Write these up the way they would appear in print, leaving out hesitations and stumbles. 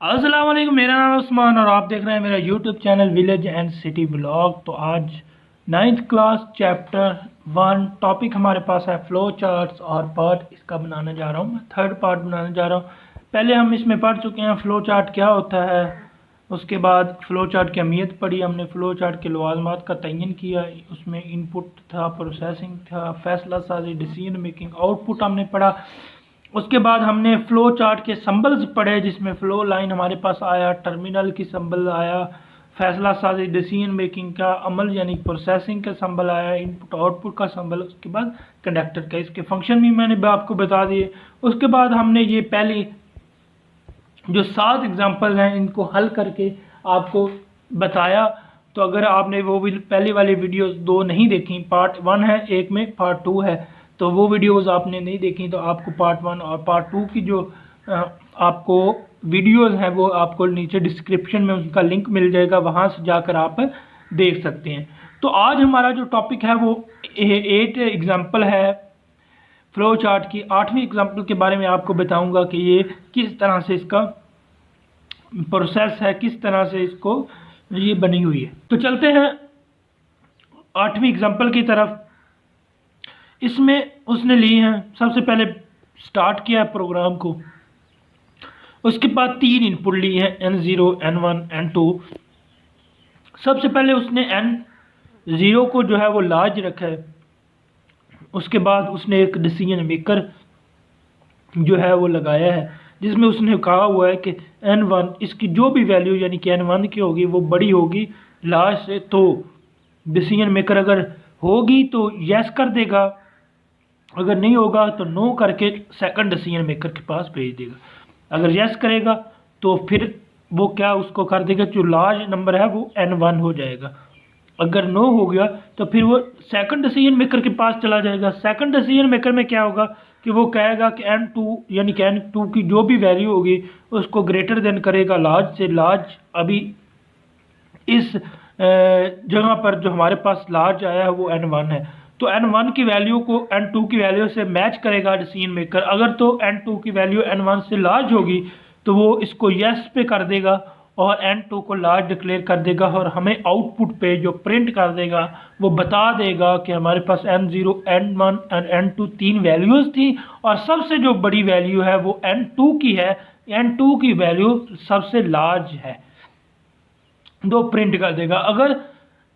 अस्सलाम वालेकुम, मेरा नाम उस्मान और आप देख रहे हैं मेरा YouTube channel village and city blog. तो आज 9th क्लास चैप्टर 1 टॉपिक हमारे पास है फ्लो चार्ट्स और पार्ट इसका बनाने जा रहा हूँ। मैं थर्ड पार्ट बनाने जा रहा हूँ। पहले हम इसमें पढ़ चुके हैं फ्लो चार्ट क्या होता है, उसके बाद फ्लो चार्ट की अहमियत पढ़ी हमने, फ्लो चार्ट के लवाजमात का तयन किया, उसमें इनपुट था, प्रोसेसिंग था, फैसला साजी, डिसीजन मेकिंग, आउटपुट हमने पढ़ा। उसके बाद हमने फ्लो चार्ट के सिंबल्स पढ़े जिसमें फ्लो लाइन हमारे पास आया, टर्मिनल की सिंबल आया, फैसला साजी डिसीजन मेकिंग का अमल यानी प्रोसेसिंग का सिंबल आया, इनपुट आउटपुट का सिंबल, उसके बाद कंडक्टर का, इसके फंक्शन भी मैंने आपको बता दिए। उसके बाद हमने ये पहली जो 7 एग्जाम्पल हैं इनको हल करके आपको बताया। तो अगर आपने वो पहली वाली वीडियो 2 नहीं देखी, पार्ट 1 है एक में, पार्ट 2 है, तो वो वीडियोस आपने नहीं देखी तो आपको पार्ट 1 और पार्ट 2 की जो आपको वीडियोस हैं वो आपको नीचे डिस्क्रिप्शन में उनका लिंक मिल जाएगा, वहाँ से जाकर आप देख सकते हैं। तो आज हमारा जो टॉपिक है वो 8 एग्जाम्पल है फ्लो चार्ट की। 8वीं एग्जाम्पल के बारे में आपको बताऊंगा कि ये किस तरह से इसका प्रोसेस है, किस तरह से इसको ये बनी हुई है। तो चलते हैं 8वीं एग्जाम्पल की तरफ। इसमें उसने लिए हैं, सबसे पहले स्टार्ट किया प्रोग्राम को, उसके बाद 3 इनपुट लिए हैं N0, N1, N2। सबसे पहले उसने N0 को जो है वो लार्ज रखा है, उसके बाद उसने एक डिसीजन मेकर जो है वो लगाया है जिसमें उसने कहा हुआ है कि N1 इसकी जो भी वैल्यू यानी कि N1 की होगी वो बड़ी होगी लार्ज से, तो डिसीजन मेकर अगर होगी तो यस कर देगा, अगर नहीं होगा तो नो करके सेकंड डिसीजन मेकर के पास भेज देगा। अगर यस करेगा तो फिर वो क्या उसको कर देगा, जो लार्ज नंबर है वो N1 हो जाएगा। अगर नो हो गया तो फिर वो सेकंड डिसीजन मेकर के पास चला जाएगा। सेकंड डिसीजन मेकर में क्या होगा कि वो कहेगा कि N2 यानी कि N2 की जो भी वैल्यू होगी उसको ग्रेटर देन करेगा लार्ज से। लार्ज अभी इस जगह पर जो हमारे पास लार्ज आया है वो N1 है, तो N1 की वैल्यू को N2 की वैल्यू से मैच करेगा डिसीजन मेकर। अगर तो N2 की वैल्यू N1 से लार्ज होगी तो वो इसको यस पे कर देगा और N2 को लार्ज डिक्लेयर कर देगा और हमें आउटपुट पे जो प्रिंट कर देगा वो बता देगा कि हमारे पास N0, N1 और N2 3 वैल्यूज़ थी और सबसे जो बड़ी वैल्यू है वो N2 की है। N2 की वैल्यू सबसे लार्ज है, दो प्रिंट कर देगा। अगर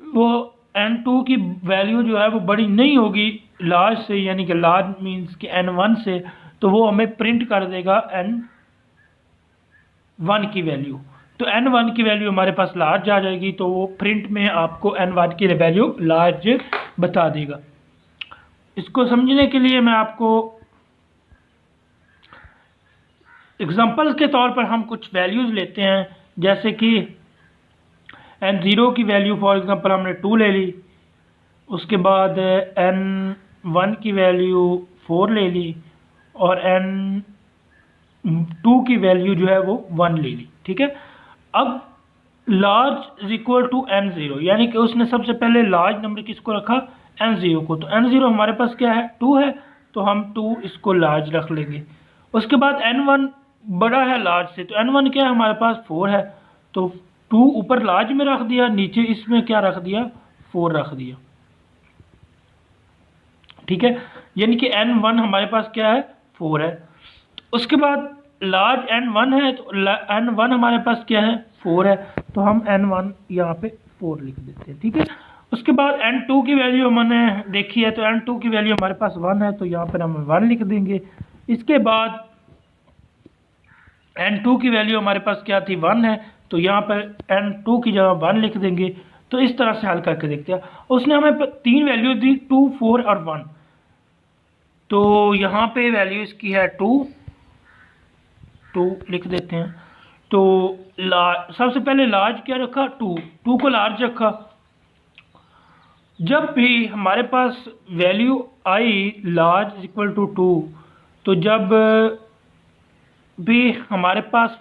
वो N2 की वैल्यू जो है वो बड़ी नहीं होगी लार्ज से, यानी कि लार्ज मीन्स कि N1 से, तो वो हमें प्रिंट कर देगा N1 की वैल्यू। तो N1 की वैल्यू हमारे पास लार्ज आ जाएगी तो वो प्रिंट में आपको N1 की वैल्यू लार्ज बता देगा। इसको समझने के लिए मैं आपको एग्जांपल्स के तौर पर हम कुछ वैल्यूज़ लेते हैं, जैसे कि N0 की वैल्यू फॉर एग्जांपल हमने 2 ले ली, उसके बाद N1 की वैल्यू 4 ले ली और N2 की वैल्यू जो है वो 1 ले ली। ठीक है, अब large is equal to N0 यानी कि उसने सबसे पहले लार्ज नंबर किसको रखा, N0 को। तो N0 हमारे पास क्या है, 2 है, तो हम 2 इसको लार्ज रख लेंगे। उसके बाद N1 बड़ा है लार्ज से, तो N1 क्या है हमारे पास 4 है, तो 2 ऊपर लार्ज में रख दिया, नीचे इसमें क्या रख दिया, 4 रख दिया। ठीक है, यानी कि N1 हमारे पास क्या है, 4 है। तो उसके बाद लार्ज N1 है, तो N1 हमारे पास क्या है, 4 है, तो हम N1 यहाँ पे 4 लिख देते हैं। ठीक है, उसके बाद N2 की वैल्यू हमने देखी है, तो N2 की वैल्यू हमारे पास 1 है, तो यहाँ पर हम 1 लिख देंगे। इसके बाद N2 की वैल्यू हमारे पास क्या थी, 1 है, तो यहाँ पर N2 की जगह 1 लिख देंगे। तो इस तरह से हल करके देखते हैं। उसने हमें 3 वैल्यू दी, 2, 4 और 1, तो यहाँ पे वैल्यू इसकी है 2 लिख देते हैं। तो सबसे पहले लार्ज क्या रखा, 2 को लार्ज रखा। जब भी हमारे पास वैल्यू आई लार्ज इक्वल टू 2, तो जब भी हमारे पास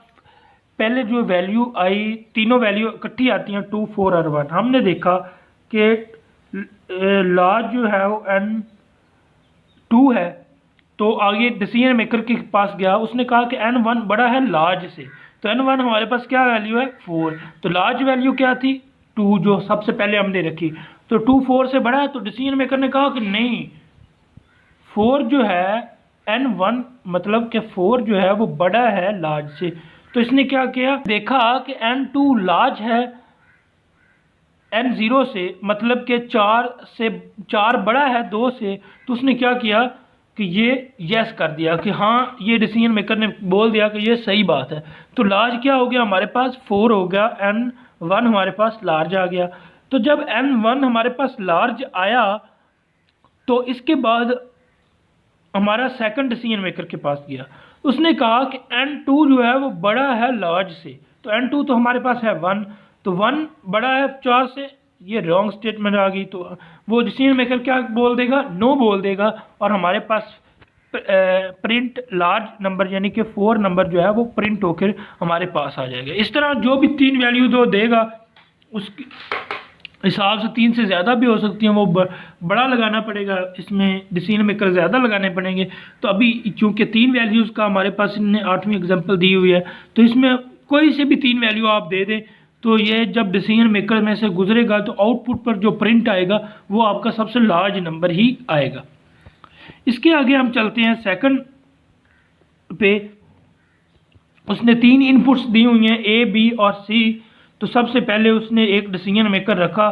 पहले जो वैल्यू आई, तीनों वैल्यू इकट्ठी आती हैं 2, 4 और 1, हमने देखा कि लार्ज जो है वो N2 है, तो आगे डिसीजन मेकर के पास गया, उसने कहा कि N1 बड़ा है लार्ज से, तो n1 हमारे पास क्या वैल्यू है 4। तो लार्ज वैल्यू क्या थी 2 जो सबसे पहले हमने रखी। तो 2 4 से बड़ा है, तो डिसीजन मेकर ने कहा कि नहीं 4 जो है n1 मतलब कि 4 जो है वो बड़ा है लार्ज से। तो इसने क्या किया, देखा कि n2 लार्ज है n0 से, मतलब कि 4 बड़ा है 2 से। तो उसने क्या किया कि ये यस कर दिया कि हाँ ये डिसीजन मेकर ने बोल दिया कि ये सही बात है। तो लार्ज क्या हो गया हमारे पास 4 हो गया, n1 हमारे पास लार्ज आ गया। तो जब n1 हमारे पास लार्ज आया तो इसके बाद हमारा सेकंड डिसीजन मेकर के पास गया, उसने कहा कि n2 जो है वो बड़ा है लार्ज से। तो n2 तो हमारे पास है 1, तो 1 बड़ा है 4 से, ये रॉन्ग स्टेटमेंट आ गई। तो वो डिसीजन मेकर क्या बोल देगा, नो बोल देगा, और हमारे पास प्रिंट लार्ज नंबर यानी कि 4 नंबर जो है वो प्रिंट होकर हमारे पास आ जाएगा। इस तरह जो भी 3 वैल्यू दो देगा उसकी हिसाब से 3 से ज़्यादा भी हो सकती हैं, वो बड़ा लगाना पड़ेगा, इसमें डिसीजन मेकर ज़्यादा लगाने पड़ेंगे। तो अभी चूंकि 3 वैल्यूज़ का हमारे पास इन्होंने 8वीं एग्जांपल दी हुई है, तो इसमें कोई से भी 3 वैल्यू आप दे दें तो ये जब डिसीजन मेकर में से गुजरेगा तो आउटपुट पर जो प्रिंट आएगा वो आपका सबसे लार्ज नंबर ही आएगा। इसके आगे हम चलते हैं सेकंड पे। उसने 3 इनपुट्स दी हुई हैं ए बी और सी। तो सबसे पहले उसने एक डिसीजन मेकर रखा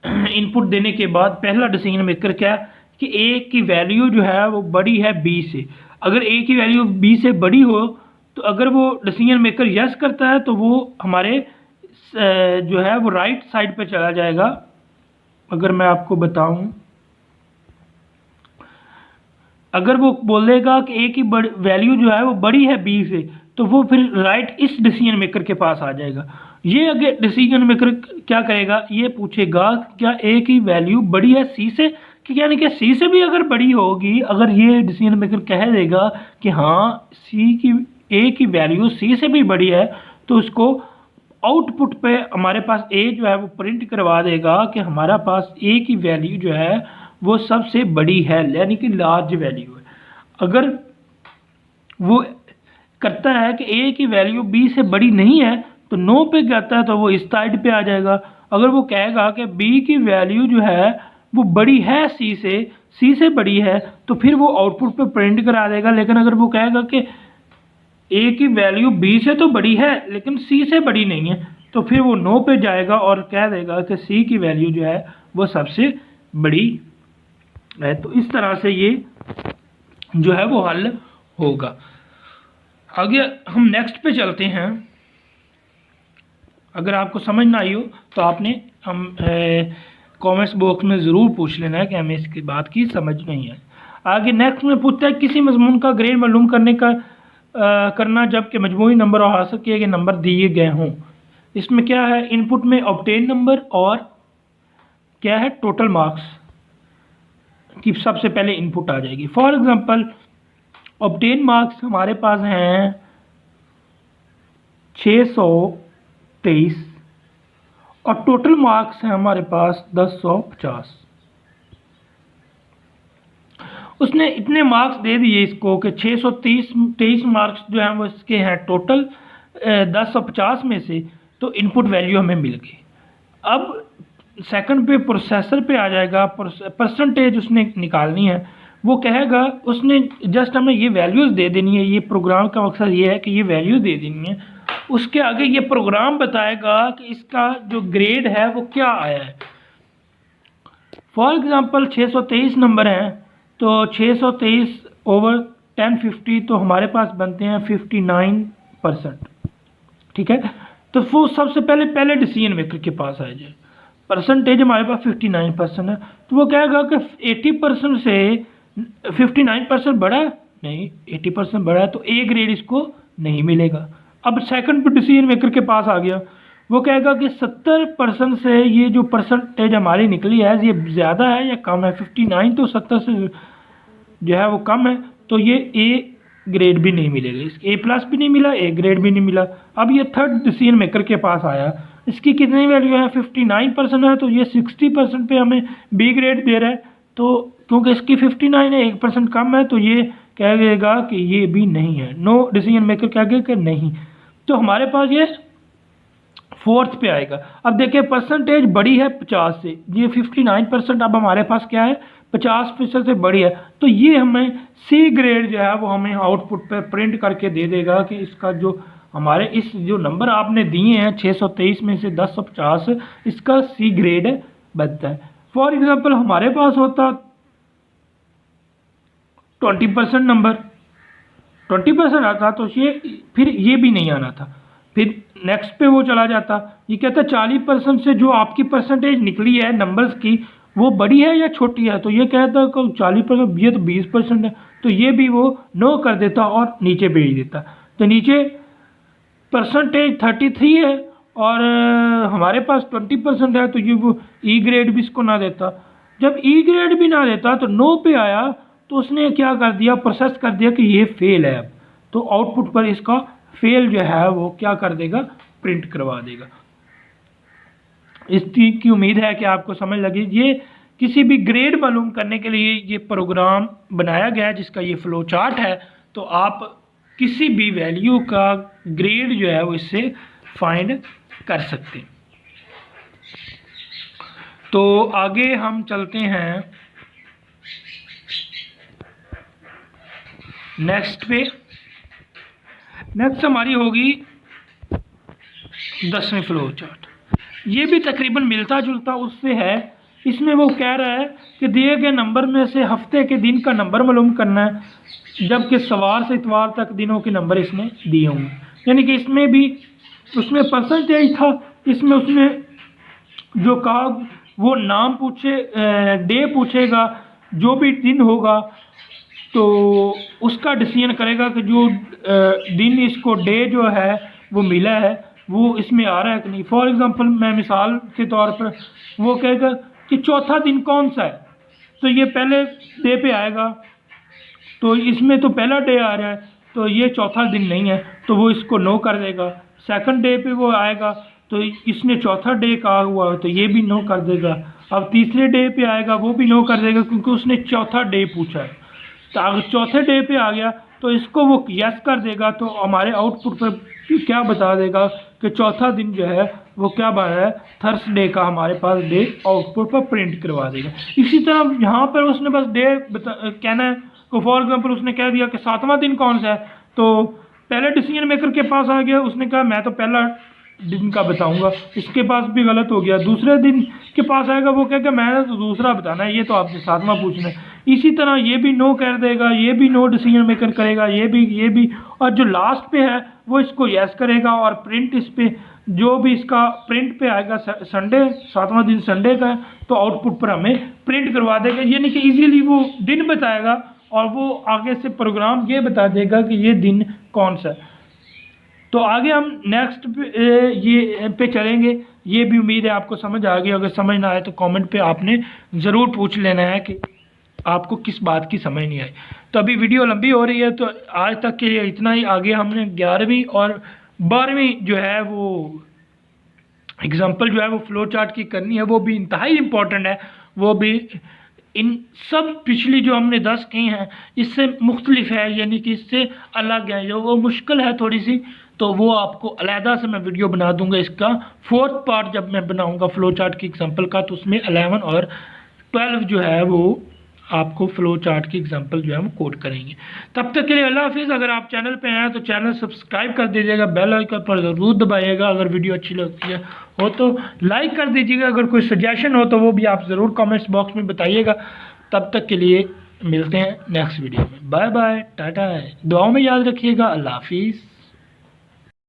इनपुट देने के बाद। पहला डिसीजन मेकर क्या कि ए की वैल्यू जो है वो बड़ी है बी से। अगर ए की वैल्यू बी से बड़ी हो तो अगर वो डिसीजन मेकर यस करता है तो वो हमारे जो है वो राइट साइड पे चला जाएगा। अगर मैं आपको बताऊं, अगर वो बोलेगा कि ए की वैल्यू जो है वो बड़ी है बी से तो वो फिर राइट इस डिसीजन मेकर के पास आ जाएगा। ये अगर डिसीजन मेकर क्या करेगा, ये पूछेगा क्या ए की वैल्यू बड़ी है सी से, कि यानी कि सी से भी अगर बड़ी होगी, अगर ये डिसीजन मेकर कह देगा कि हाँ ए की वैल्यू सी से भी बड़ी है तो उसको आउटपुट पे हमारे पास ए जो है वो प्रिंट करवा देगा कि हमारा पास ए की वैल्यू जो है वो सबसे बड़ी है, यानी कि लार्ज वैल्यू है। अगर वो करता है कि ए की वैल्यू बी से बड़ी नहीं है तो नो पे जाता है तो वो इस साइड पे आ जाएगा। अगर वो कहेगा कि बी की वैल्यू जो है वो बड़ी है सी से बड़ी है तो फिर वो आउटपुट पे प्रिंट करा देगा। लेकिन अगर वो कहेगा कि ए की वैल्यू बी से तो बड़ी है लेकिन सी से बड़ी नहीं है तो फिर वो नो पे जाएगा और कह देगा कि सी की वैल्यू जो है वो सबसे बड़ी है। तो इस तरह से ये जो है वो हल होगा। आगे हम नेक्स्ट पे चलते हैं। अगर आपको समझ ना आई हो तो आपने हम कमेंट्स बॉक्स में ज़रूर पूछ लेना है कि हमें इसकी बात की समझ नहीं है। आगे नेक्स्ट में पूछता है किसी मजमून का ग्रेड मालूम करना जबकि मजमूई नंबर और हासिल किए गए नंबर दिए गए हों। इसमें क्या है, इनपुट में ऑब्टेन नंबर और क्या है टोटल मार्क्स की सबसे पहले इनपुट आ जाएगी। फॉर एग्जांपल ऑब्टेन मार्क्स हमारे पास हैं 623 और टोटल मार्क्स हैं हमारे पास 1050। उसने इतने मार्क्स दे दिए इसको कि 623 मार्क्स जो हैं वो इसके हैं टोटल 1050 में से, तो इनपुट वैल्यू हमें मिल गई। अब सेकंड पे प्रोसेसर पे आ जाएगा, परसेंटेज उसने निकालनी है। वो कहेगा उसने जस्ट हमें ये वैल्यूज़ दे देनी है, ये प्रोग्राम का मकसद ये है कि ये वैल्यू दे देनी है। उसके आगे ये प्रोग्राम बताएगा कि इसका जो ग्रेड है वो क्या आया है। फॉर एग्ज़ाम्पल 623 नंबर हैं तो 623 ओवर 1050 तो हमारे पास बनते हैं 59%। ठीक है, तो वो सबसे पहले डिसीजन मेकर के पास आ जाए। परसेंटेज हमारे पास 59% है तो वो कहेगा कि 80% से 59% बड़ा है, नहीं 80% बड़ा है तो ए ग्रेड इसको नहीं मिलेगा। अब सेकंड डिसीजन मेकर के पास आ गया, वो कहेगा कि 70% से ये जो परसेंटेज हमारी निकली है ये ज़्यादा है या कम है। 59 तो 70 से जो है वो कम है तो ये ए ग्रेड भी नहीं मिलेगा, इसके ए प्लस भी नहीं मिला, ए ग्रेड भी नहीं मिला। अब ये थर्ड डिसीजन मेकर के पास आया, इसकी कितनी वैल्यू है 59% है तो ये 60% पे हमें बी ग्रेड दे रहा है। तो क्योंकि इसकी 59 है 1% कम है तो ये कह देगा कि ये भी नहीं है। नो डिसीजन मेकर कह गया कि नहीं। तो हमारे पास ये फोर्थ पे आएगा। अब देखिए परसेंटेज बड़ी है 50 से, ये 59% अब हमारे पास क्या है 50% से बड़ी है, तो ये हमें सी ग्रेड जो है वो हमें आउटपुट पे प्रिंट करके दे देगा कि इसका जो हमारे इस जो नंबर आपने दिए हैं 623 में से 1050 इसका सी ग्रेड बनता है। फॉर एग्जांपल हमारे पास होता 20% नंबर, 20% आता तो ये फिर ये भी नहीं आना था, फिर नेक्स्ट पे वो चला जाता। ये कहता 40% से जो आपकी परसेंटेज निकली है नंबर्स की वो बड़ी है या छोटी है, तो ये कहता कि 40%, ये तो 20% है, तो ये भी वो नो कर देता और नीचे भेज देता। तो नीचे परसेंटेज 33 है और हमारे पास 20% है, तो ये वो ई ग्रेड भी इसको ना देता। जब ई ग्रेड भी ना देता तो नो पे आया, तो उसने क्या कर दिया, प्रोसेस कर दिया कि ये फेल है। अब तो आउटपुट पर इसका फेल जो है वो क्या कर देगा, प्रिंट करवा देगा। इस चीज की उम्मीद है कि आपको समझ लगी। ये किसी भी ग्रेड मालूम करने के लिए ये प्रोग्राम बनाया गया है जिसका ये फ्लो चार्ट है, तो आप किसी भी वैल्यू का ग्रेड जो है वो इससे फाइंड कर सकते हैं। तो आगे हम चलते हैं नेक्स्ट पे। नेक्स्ट हमारी होगी 10वीं फ्लो चार्ट। ये भी तकरीबन मिलता जुलता उससे है। इसमें वो कह रहा है कि दिए गए नंबर में से हफ्ते के दिन का नंबर मालूम करना है, जबकि सवार से इतवार तक दिनों के नंबर इसमें दिए होंगे। यानी कि इसमें भी उसमें परसेंटेज था, इसमें उसने जो कहा वो नाम पूछे, डे पूछेगा, जो भी दिन होगा तो उसका डिसीजन करेगा कि जो दिन इसको डे जो है वो मिला है वो इसमें आ रहा है कि नहीं। फॉर एग्जांपल मैं मिसाल के तौर पर वो कहेगा कि चौथा दिन कौन सा है, तो ये पहले डे पे आएगा, तो इसमें तो पहला डे आ रहा है तो ये चौथा दिन नहीं है, तो वो इसको नो कर देगा। सेकंड डे पे वो आएगा तो इसने चौथा डे कहा हुआ है तो ये भी नो कर देगा। अब तीसरे डे पे आएगा वो भी नो कर देगा क्योंकि उसने चौथा डे पूछा है। तो अगर चौथे डे पे आ गया तो इसको वो यस कर देगा, तो हमारे आउटपुट पर क्या बता देगा कि चौथा दिन जो है वो क्या बन रहा है, थर्सडे का हमारे पास डे आउटपुट पर प्रिंट करवा देगा। इसी तरह यहाँ पर उसने बस डे कहना है। तो फॉर एग्जांपल उसने कह दिया कि 7वां दिन कौन सा है, तो पहले डिसीजन मेकर के पास आ गया, उसने कहा मैं तो पहला दिन का बताऊंगा, इसके पास भी गलत हो गया। दूसरे दिन के पास आएगा वो कहेगा मैंने तो दूसरा बताना है, ये तो आपसे 7वां पूछना है। इसी तरह ये भी नो कर देगा, ये भी नो डिसीजन मेकर करेगा, ये भी, और जो लास्ट पे है वो इसको यस करेगा और प्रिंट इस पे जो भी इसका प्रिंट पे आएगा संडे, 7वां दिन संडे का है, तो आउटपुट पर हमें प्रिंट करवा देगा। यानी कि इजीली वो दिन बताएगा और वो आगे से प्रोग्राम ये बता देगा कि ये दिन कौन सा है। तो आगे हम नेक्स्ट ये पे चलेंगे। ये भी उम्मीद है आपको समझ आ गई। अगर समझ ना आए तो कमेंट पे आपने ज़रूर पूछ लेना है कि आपको किस बात की समझ नहीं आई। तो अभी वीडियो लंबी हो रही है तो आज तक के लिए इतना ही। आगे हमने 11वीं और 12वीं जो है वो एग्जाम्पल जो है वो फ्लो चार्ट की करनी है, वो भी इंतहाई इम्पोर्टेंट है। वो भी इन सब पिछली जो हमने 10 की हैं इससे मुख्तलिफ है, यानी कि इससे अलग है, जो वो मुश्किल है थोड़ी सी, तो वो आपको अलहदा से मैं वीडियो बना दूंगा। इसका 4th पार्ट जब मैं बनाऊंगा फ्लो चार्ट की एग्जांपल का, तो उसमें 11 और 12 जो है वो आपको फ्लो चार्ट की एग्जांपल जो है वो कोड करेंगे। तब तक के लिए अल्लाह हाफिज़। अगर आप चैनल पे आए तो चैनल सब्सक्राइब कर दीजिएगा, बेल आइकन पर ज़रूर दबाइएगा। अगर वीडियो अच्छी लगती है हो तो लाइक कर दीजिएगा। अगर कोई सजेशन हो तो वो भी आप ज़रूर कमेंट्स बॉक्स में बताइएगा। तब तक के लिए मिलते हैं नेक्स्ट वीडियो में। बाय बाय, टाटा, दुआओं में याद रखिएगा। अल्लाह हाफिज़।